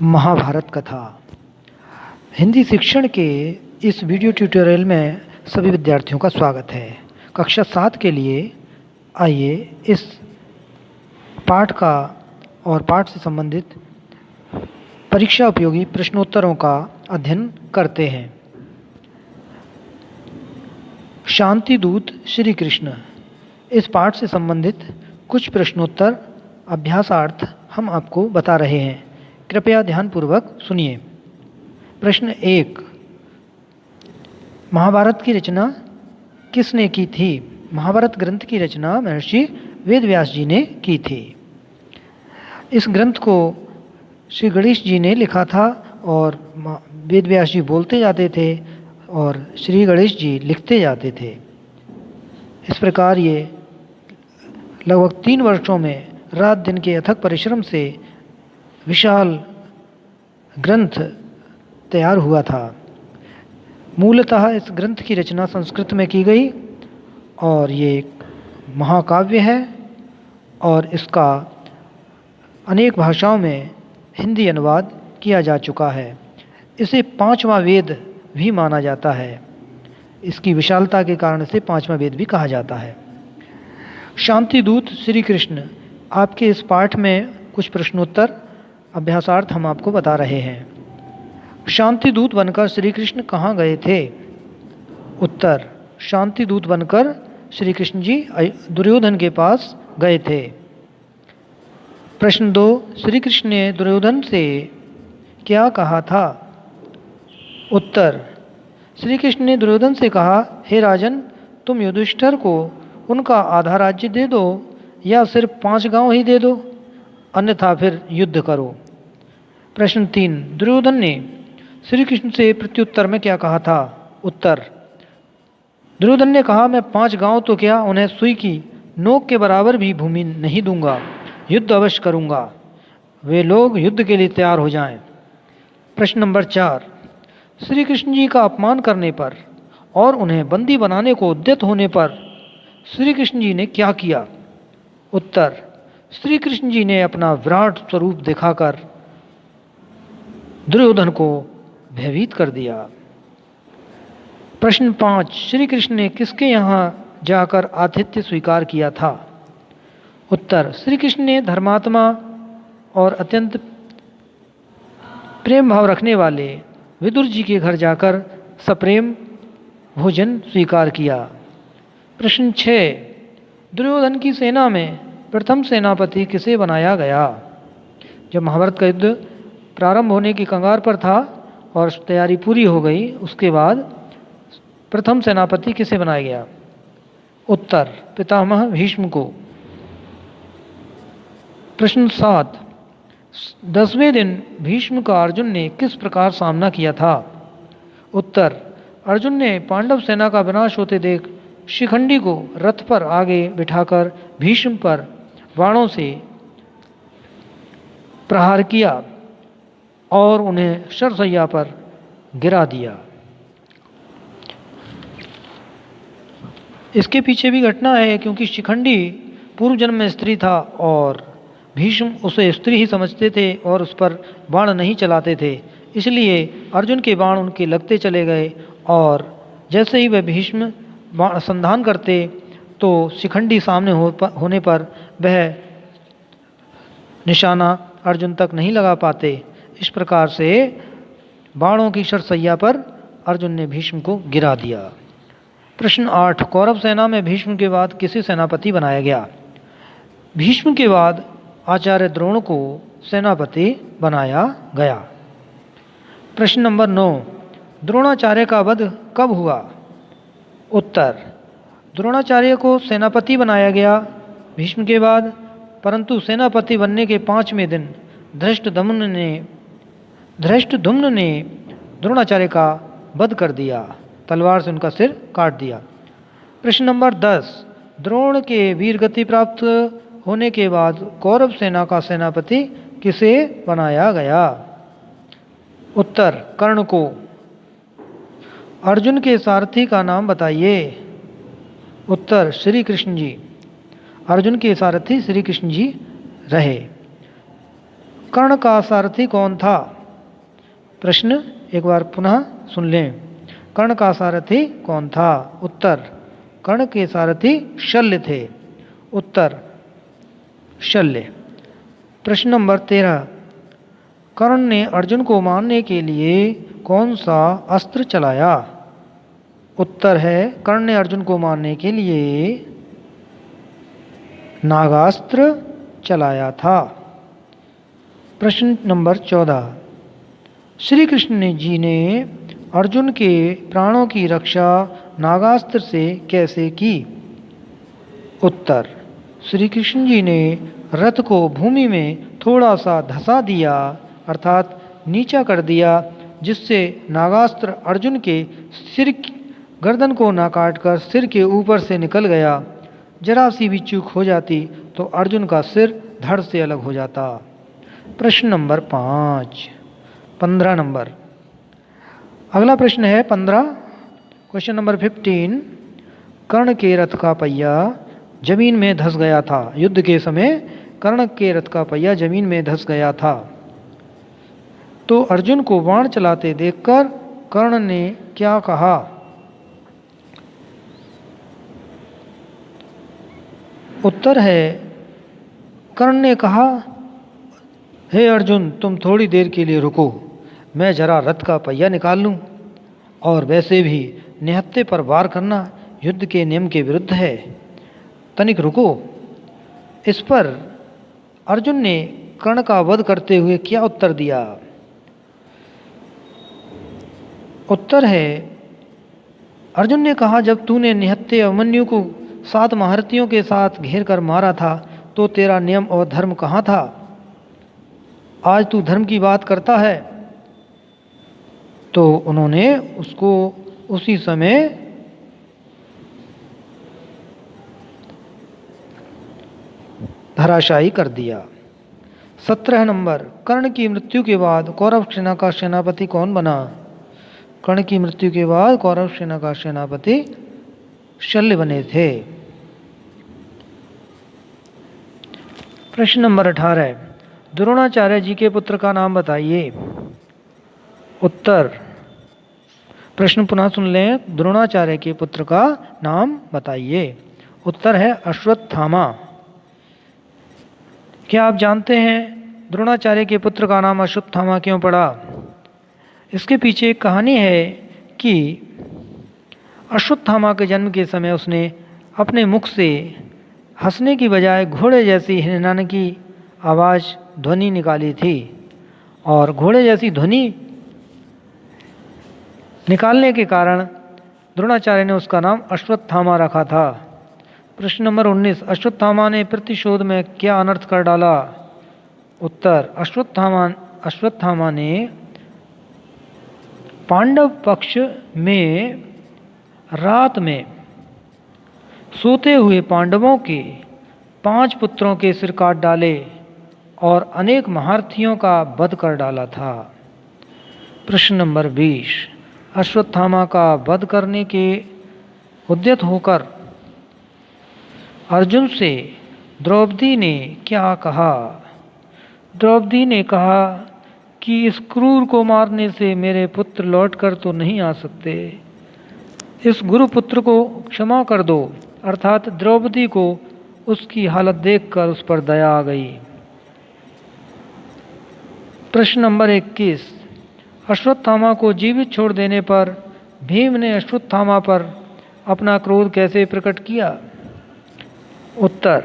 महाभारत कथा। हिंदी शिक्षण के इस वीडियो ट्यूटोरियल में सभी विद्यार्थियों का स्वागत है। कक्षा 7 के लिए आइए इस पाठ का और पाठ से संबंधित परीक्षा उपयोगी प्रश्नोत्तरों का अध्ययन करते हैं। शांति दूत श्री कृष्ण, इस पाठ से संबंधित कुछ प्रश्नोत्तर अभ्यासार्थ हम आपको बता रहे हैं। कृपया ध्यानपूर्वक सुनिए। प्रश्न 1, महाभारत की रचना किसने की थी? महाभारत ग्रंथ की रचना महर्षि वेदव्यास जी ने की थी। इस ग्रंथ को श्री गणेश जी ने लिखा था और वेदव्यास जी बोलते जाते थे और श्री गणेश जी लिखते जाते थे। इस प्रकार ये लगभग 3 वर्षों में रात दिन के अथक परिश्रम से विशाल ग्रंथ तैयार हुआ था। मूलतः इस ग्रंथ की रचना संस्कृत में की गई और ये एक महाकाव्य है और इसका अनेक भाषाओं में हिंदी अनुवाद किया जा चुका है। इसे 5वां वेद भी माना जाता है। इसकी विशालता के कारण इसे 5वां वेद भी कहा जाता है। शांति दूत श्री कृष्ण, आपके इस पाठ में कुछ प्रश्नोत्तर अभ्यासार्थ हम आपको बता रहे हैं। शांति दूत बनकर श्री कृष्ण कहाँ गए थे? उत्तर, शांति दूत बनकर श्री कृष्ण जी दुर्योधन के पास गए थे। प्रश्न 2, श्री कृष्ण ने दुर्योधन से क्या कहा था? उत्तर, श्री कृष्ण ने दुर्योधन से कहा, हे राजन, तुम युधिष्ठिर को उनका आधा राज्य दे दो या सिर्फ 5 गांव ही दे दो, अन्यथा फिर युद्ध करो। प्रश्न 3, दुर्योधन ने श्री कृष्ण से प्रत्युत्तर में क्या कहा था? उत्तर, दुर्योधन ने कहा, मैं 5 गांव तो क्या, उन्हें सुई की नोक के बराबर भी भूमि नहीं दूंगा, युद्ध अवश्य करूंगा। वे लोग युद्ध के लिए तैयार हो जाएं। प्रश्न नंबर 4, श्री कृष्ण जी का अपमान करने पर और उन्हें बंदी बनाने को उद्यत होने पर श्री कृष्ण जी ने क्या किया? उत्तर, श्री कृष्ण जी ने अपना विराट स्वरूप दिखाकर दुर्योधन को भयभीत कर दिया। प्रश्न 5, श्री कृष्ण ने किसके यहाँ जाकर आतिथ्य स्वीकार किया था? उत्तर, श्री कृष्ण ने धर्मात्मा और अत्यंत प्रेम भाव रखने वाले विदुर जी के घर जाकर सप्रेम भोजन स्वीकार किया। प्रश्न 6, दुर्योधन की सेना में प्रथम सेनापति किसे बनाया गया? जब महाभारत का युद्ध प्रारंभ होने की कगार पर था और तैयारी पूरी हो गई, उसके बाद प्रथम सेनापति किसे बनाया गया? उत्तर, पितामह भीष्म को। प्रश्न 7, 10वें दिन भीष्म का अर्जुन ने किस प्रकार सामना किया था? उत्तर, अर्जुन ने पांडव सेना का विनाश होते देख शिखंडी को रथ पर आगे बिठाकर भीष्म पर बाणों से प्रहार किया और उन्हें शरशैया पर गिरा दिया। इसके पीछे भी घटना है, क्योंकि शिखंडी पूर्व जन्म में स्त्री था और भीष्म उसे स्त्री ही समझते थे और उस पर बाण नहीं चलाते थे। इसलिए अर्जुन के बाण उनके लगते चले गए और जैसे ही वह भीष्म संधान करते तो शिखंडी सामने होने पर वह निशाना अर्जुन तक नहीं लगा पाते। इस प्रकार से बाणों की शरशैया पर अर्जुन ने भीष्म को गिरा दिया। प्रश्न 8, कौरव सेना में भीष्म के बाद किसे सेनापति बनाया गया? भीष्म के बाद आचार्य द्रोण को सेनापति बनाया गया। प्रश्न नंबर 9, द्रोणाचार्य का वध कब हुआ? उत्तर, द्रोणाचार्य को सेनापति बनाया गया भीष्म के बाद, परंतु सेनापति बनने के 5वें दिन धृष्टद्युम्न ने द्रोणाचार्य का वध कर दिया, तलवार से उनका सिर काट दिया। प्रश्न नंबर 10, द्रोण के वीरगति प्राप्त होने के बाद कौरव सेना का सेनापति किसे बनाया गया? उत्तर, कर्ण को। अर्जुन के सारथी का नाम बताइए। उत्तर, श्री कृष्ण जी। अर्जुन के सारथी श्री कृष्ण जी रहे। कर्ण का सारथी कौन था? प्रश्न एक बार पुनः सुन लें। कर्ण का सारथी कौन था? उत्तर, कर्ण के सारथी शल्य थे। उत्तर, शल्य। प्रश्न नंबर 13, कर्ण ने अर्जुन को मारने के लिए कौन सा अस्त्र चलाया? उत्तर है, कर्ण ने अर्जुन को मारने के लिए नागास्त्र चलाया था। प्रश्न नंबर 14, श्री कृष्ण जी ने अर्जुन के प्राणों की रक्षा नागास्त्र से कैसे की? उत्तर, श्री कृष्ण जी ने रथ को भूमि में थोड़ा सा धंसा दिया, अर्थात नीचा कर दिया, जिससे नागास्त्र अर्जुन के सिर गर्दन को ना काटकर सिर के ऊपर से निकल गया। जरा सी भी चूक हो जाती तो अर्जुन का सिर धड़ से अलग हो जाता। प्रश्न नंबर 5, 15 नंबर। अगला प्रश्न है 15, क्वेश्चन नंबर 15, कर्ण के रथ का पहिया जमीन में धंस गया था। युद्ध के समय कर्ण के रथ का पहिया जमीन में धंस गया था, तो अर्जुन को बाण चलाते देखकर कर्ण ने क्या कहा? उत्तर है, कर्ण ने कहा, हे अर्जुन, तुम थोड़ी देर के लिए रुको, मैं जरा रथ का पहिया निकाल लूं। और वैसे भी निहत्थे पर वार करना युद्ध के नियम के विरुद्ध है, तनिक रुको। इस पर अर्जुन ने कर्ण का वध करते हुए क्या उत्तर दिया? उत्तर है, अर्जुन ने कहा, जब तूने निहत्थे अभिमन्यु को 7 महारथियों के साथ घेर कर मारा था तो तेरा नियम और धर्म कहाँ था? आज तू धर्म की बात करता है। तो उन्होंने उसको उसी समय धराशायी कर दिया। 17 नंबर, कर्ण की मृत्यु के बाद कौरव सेना का सेनापति कौन बना? कर्ण की मृत्यु के बाद कौरव सेना का सेनापति शल्य बने थे। प्रश्न नंबर 18, द्रोणाचार्य जी के पुत्र का नाम बताइए। उत्तर, प्रश्न पुनः सुन लें, द्रोणाचार्य के पुत्र का नाम बताइए। उत्तर है अश्वत्थामा। क्या आप जानते हैं द्रोणाचार्य के पुत्र का नाम अश्वत्थामा क्यों पड़ा? इसके पीछे एक कहानी है कि अश्वत्थामा के जन्म के समय उसने अपने मुख से हंसने की बजाय घोड़े जैसी हिनन की आवाज़ ध्वनि निकाली थी, और घोड़े जैसी ध्वनि निकालने के कारण द्रोणाचार्य ने उसका नाम अश्वत्थामा रखा था। प्रश्न नंबर 19, अश्वत्थामा ने प्रतिशोध में क्या अनर्थ कर डाला? उत्तर, अश्वत्थामा ने पांडव पक्ष में रात में सोते हुए पांडवों के 5 पुत्रों के सिर काट डाले और अनेक महारथियों का वध कर डाला था। प्रश्न नंबर 20, अश्वत्थामा का वध करने के उद्यत होकर अर्जुन से द्रौपदी ने क्या कहा? द्रौपदी ने कहा कि इस क्रूर को मारने से मेरे पुत्र लौटकर तो नहीं आ सकते, इस गुरुपुत्र को क्षमा कर दो। अर्थात द्रौपदी को उसकी हालत देखकर उस पर दया आ गई। प्रश्न नंबर 21, अश्वत्थामा को जीवित छोड़ देने पर भीम ने अश्वत्थामा पर अपना क्रोध कैसे प्रकट किया? उत्तर,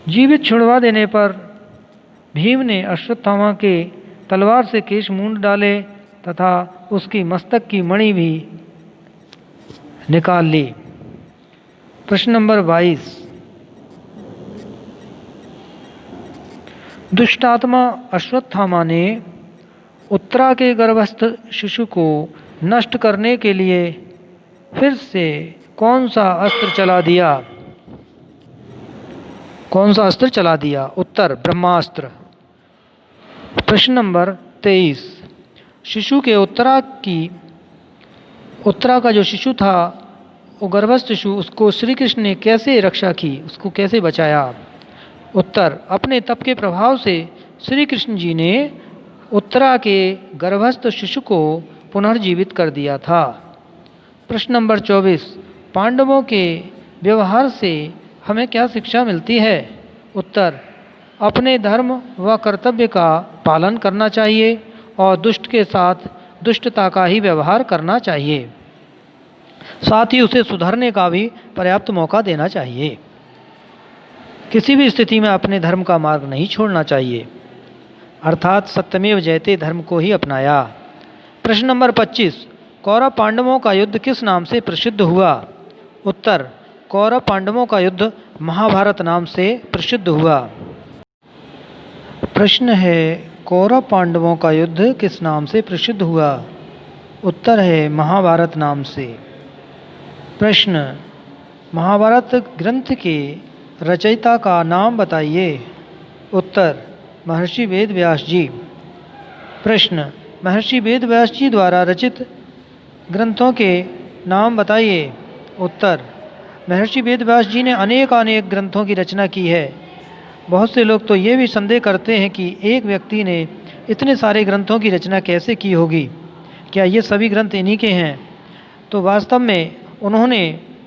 जीवित छुड़वा देने पर भीम ने अश्वत्थामा के तलवार से केश मूंड डाले तथा उसकी मस्तक की मणि भी निकाल ली। प्रश्न नंबर 22, दुष्टात्मा अश्वत्थामा ने उत्तरा के गर्भस्थ शिशु को नष्ट करने के लिए फिर से कौन सा अस्त्र चला दिया? कौन सा अस्त्र चला दिया? उत्तर, ब्रह्मास्त्र। प्रश्न नंबर 23, शिशु के उत्तरा का जो शिशु था, वो गर्भस्थ शिशु, उसको श्री कृष्ण ने कैसे रक्षा की, उसको कैसे बचाया? उत्तर, अपने तप के प्रभाव से श्री कृष्ण जी ने उत्तरा के गर्भस्थ शिशु को पुनर्जीवित कर दिया था। प्रश्न नंबर 24, पांडवों के व्यवहार से हमें क्या शिक्षा मिलती है? उत्तर, अपने धर्म व कर्तव्य का पालन करना चाहिए और दुष्ट के साथ दुष्टता का ही व्यवहार करना चाहिए, साथ ही उसे सुधरने का भी पर्याप्त मौका देना चाहिए। किसी भी स्थिति में अपने धर्म का मार्ग नहीं छोड़ना चाहिए, अर्थात सत्यमेव जयते धर्म को ही अपनाया। प्रश्न नंबर 25, कौरव पांडवों का युद्ध किस नाम से प्रसिद्ध हुआ? उत्तर, कौरव पांडवों का युद्ध महाभारत नाम से प्रसिद्ध हुआ। प्रश्न है, कौरव पांडवों का युद्ध किस नाम से प्रसिद्ध हुआ? उत्तर है महाभारत नाम से। प्रश्न, महाभारत ग्रंथ के रचयिता का नाम बताइए। उत्तर, महर्षि वेद व्यास जी। प्रश्न, महर्षि वेद व्यास जी द्वारा रचित ग्रंथों के नाम बताइए। उत्तर, महर्षि वेद व्यास जी ने अनेक ग्रंथों की रचना की है। बहुत से लोग तो ये भी संदेह करते हैं कि एक व्यक्ति ने इतने सारे ग्रंथों की रचना कैसे की होगी, क्या ये सभी ग्रंथ इन्हीं के हैं? तो वास्तव में उन्होंने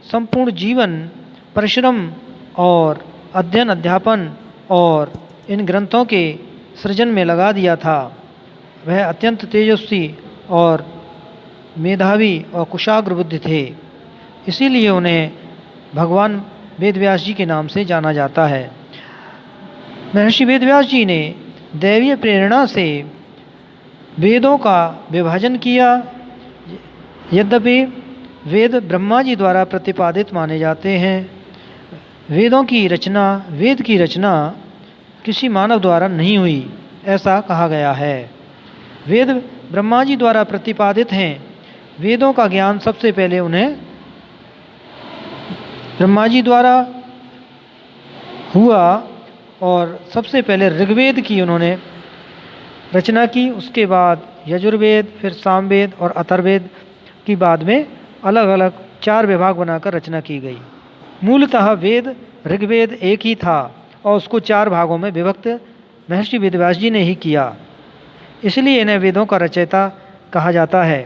संपूर्ण जीवन परिश्रम और अध्ययन अध्यापन और इन ग्रंथों के सृजन में लगा दिया था। वह अत्यंत तेजस्वी और मेधावी और कुशाग्र बुद्धि थे, इसीलिए उन्हें भगवान वेदव्यास जी के नाम से जाना जाता है। महर्षि वेदव्यास जी ने दैवीय प्रेरणा से वेदों का विभाजन किया। यद्यपि वेद ब्रह्मा जी द्वारा प्रतिपादित माने जाते हैं, वेद की रचना किसी मानव द्वारा नहीं हुई, ऐसा कहा गया है। वेद ब्रह्मा जी द्वारा प्रतिपादित हैं। वेदों का ज्ञान सबसे पहले उन्हें ब्रह्मा जी द्वारा हुआ और सबसे पहले ऋग्वेद की उन्होंने रचना की। उसके बाद यजुर्वेद, फिर सामवेद और अथर्ववेद की बाद में अलग अलग 4 विभाग बनाकर रचना की गई। मूलतः वेद ऋग्वेद एक ही था और उसको 4 भागों में विभक्त महर्षि वेदव्यास जी ने ही किया, इसलिए इन्हें वेदों का रचयिता कहा जाता है।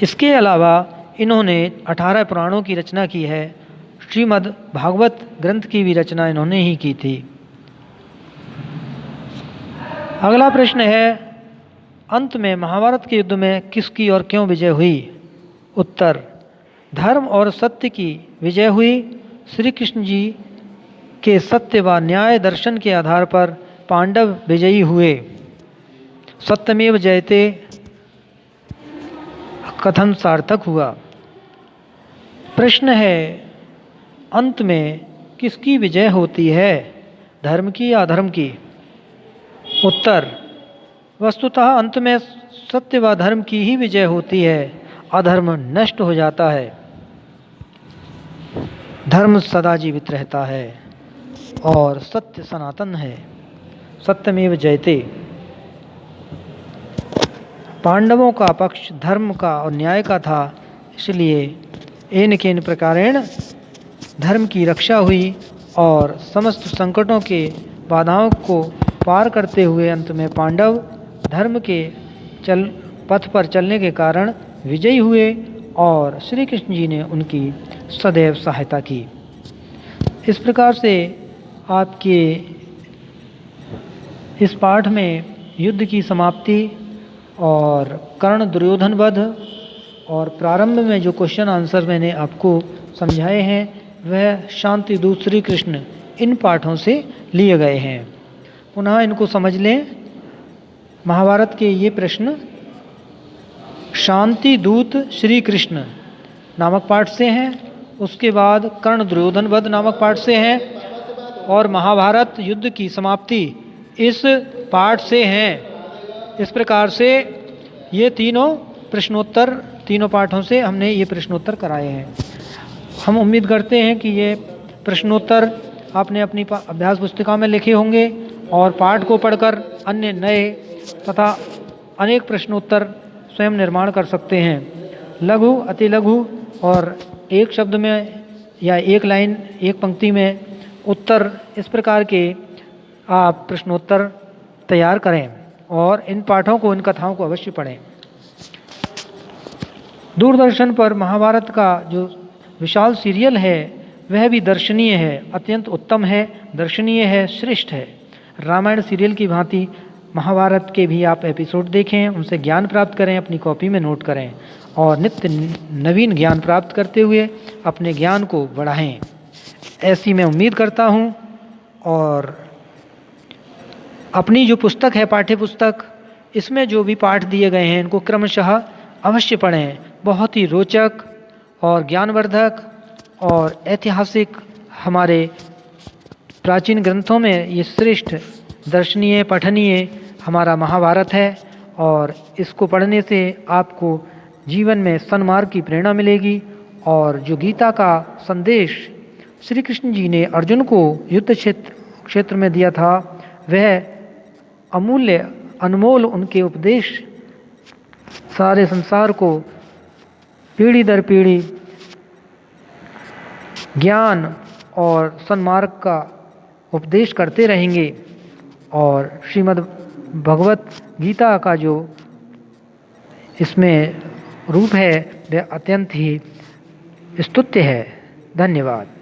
इसके अलावा इन्होंने 18 पुराणों की रचना की है। श्रीमद् भागवत ग्रंथ की भी रचना इन्होंने ही की थी। अगला प्रश्न है, अंत में महाभारत के युद्ध में किसकी और क्यों विजय हुई? उत्तर, धर्म और सत्य की विजय हुई। श्री कृष्ण जी के सत्य व न्याय दर्शन के आधार पर पांडव विजयी हुए। सत्यमेव जयते कथन सार्थक हुआ। प्रश्न है, अंत में किसकी विजय होती है, धर्म की या अधर्म की? उत्तर, वस्तुतः अंत में सत्य व धर्म की ही विजय होती है, अधर्म नष्ट हो जाता है। धर्म सदा जीवित रहता है और सत्य सनातन है। सत्यमेव जयते। पांडवों का पक्ष धर्म का और न्याय का था, इसलिए एन केन प्रकारेण धर्म की रक्षा हुई और समस्त संकटों के बाधाओं को पार करते हुए अंत में पांडव धर्म के पथ पर चलने के कारण विजयी हुए और श्री कृष्ण जी ने उनकी सदैव सहायता की। इस प्रकार से आपके इस पाठ में युद्ध की समाप्ति और कर्ण दुर्योधन वध और प्रारंभ में जो क्वेश्चन आंसर मैंने आपको समझाए हैं वह शांति दूत श्री कृष्ण इन पाठों से लिए गए हैं। पुनः इनको समझ लें। महाभारत के ये प्रश्न शांति दूत श्री कृष्ण नामक पाठ से हैं, उसके बाद कर्ण दुर्योधन वध नामक पाठ से हैं और महाभारत युद्ध की समाप्ति इस पाठ से हैं। इस प्रकार से ये तीनों पाठों से हमने ये प्रश्नोत्तर कराए हैं। हम उम्मीद करते हैं कि ये प्रश्नोत्तर आपने अपनी अभ्यास पुस्तिका में लिखे होंगे और पाठ को पढ़कर अन्य नए तथा अनेक प्रश्नोत्तर स्वयं निर्माण कर सकते हैं। लघु, अति लघु और एक शब्द में या एक लाइन, एक पंक्ति में उत्तर, इस प्रकार के आप प्रश्नोत्तर तैयार करें और इन पाठों को, इन कथाओं को अवश्य पढ़ें। दूरदर्शन पर महाभारत का जो विशाल सीरियल है वह भी दर्शनीय है, अत्यंत उत्तम है, दर्शनीय है, श्रेष्ठ है। रामायण सीरियल की भांति महाभारत के भी आप एपिसोड देखें, उनसे ज्ञान प्राप्त करें, अपनी कॉपी में नोट करें और नित्य नवीन ज्ञान प्राप्त करते हुए अपने ज्ञान को बढ़ाएं, ऐसी मैं उम्मीद करता हूं। और अपनी जो पुस्तक है, पाठ्य पुस्तक, इसमें जो भी पाठ दिए गए हैं इनको क्रमशः अवश्य पढ़ें। बहुत ही रोचक और ज्ञानवर्धक और ऐतिहासिक हमारे प्राचीन ग्रंथों में ये श्रेष्ठ दर्शनीय पठनीय हमारा महाभारत है और इसको पढ़ने से आपको जीवन में सन्मार्ग की प्रेरणा मिलेगी। और जो गीता का संदेश श्री कृष्ण जी ने अर्जुन को युद्ध क्षेत्र में दिया था, वह अमूल्य अनमोल उनके उपदेश सारे संसार को पीढ़ी दर पीढ़ी ज्ञान और सन्मार्ग का उपदेश करते रहेंगे। और श्रीमद् भगवत गीता का जो इसमें रूप है वह अत्यंत ही स्तुत्य है। धन्यवाद।